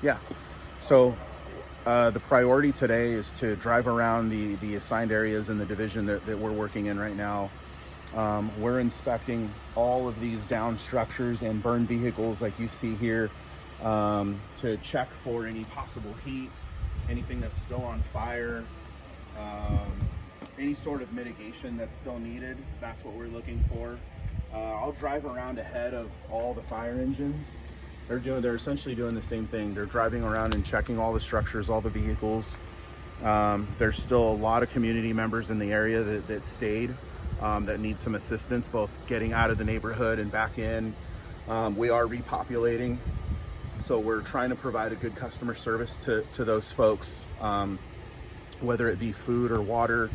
Yeah. So the priority today is to drive around the assigned areas in the division that we're working in right now. We're inspecting all of these down structures and burn vehicles like you see here, to check for any possible heat, anything that's still on fire, any sort of mitigation that's still needed. That's what we're looking for. I'll drive around ahead of all the fire engines. They're essentially doing the same thing. They're driving around and checking all the structures, all the vehicles. There's still a lot of community members in the area that stayed, that need some assistance, both getting out of the neighborhood and back in. We are repopulating, so we're trying to provide a good customer service to those folks, whether it be food or water,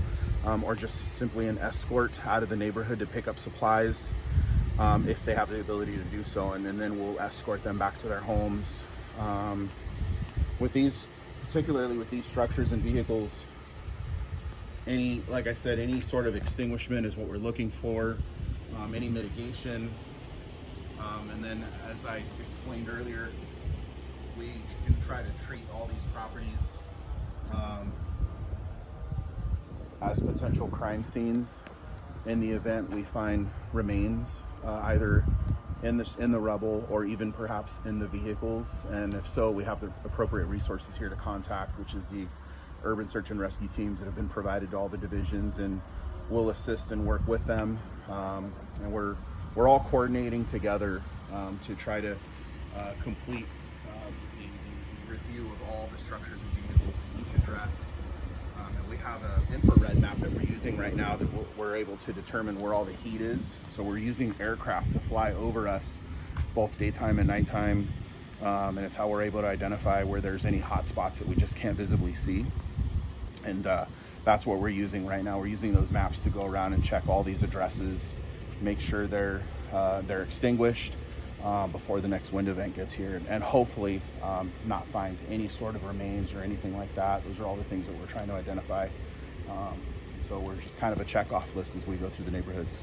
or just simply an escort out of the neighborhood to pick up supplies, if they have the ability to do so, and then we'll escort them back to their homes. Particularly with these structures and vehicles, like I said, any sort of extinguishment is what we're looking for, any mitigation. And then, as I explained earlier, we do try to treat all these properties as potential crime scenes in the event we find remains, either in the rubble or even perhaps in the vehicles. And if so, we have the appropriate resources here to contact, which is the urban search and rescue teams that have been provided to all the divisions, and we'll assist and work with them. And we're all coordinating together to try to complete the review of all the structures and vehicles in each address. And we have an infrared map that we're using right now that we're able to determine where all the heat is. So we're using aircraft to fly over us both daytime and nighttime, and it's how we're able to identify where there's any hot spots that we just can't visibly see. And that's what we're using right now. We're using those maps to go around and check all these addresses, make sure they're extinguished before the next wind event gets here, and hopefully not find any sort of remains or anything like that. Those are all the things that we're trying to identify. So we're just kind of a check-off list as we go through the neighborhoods.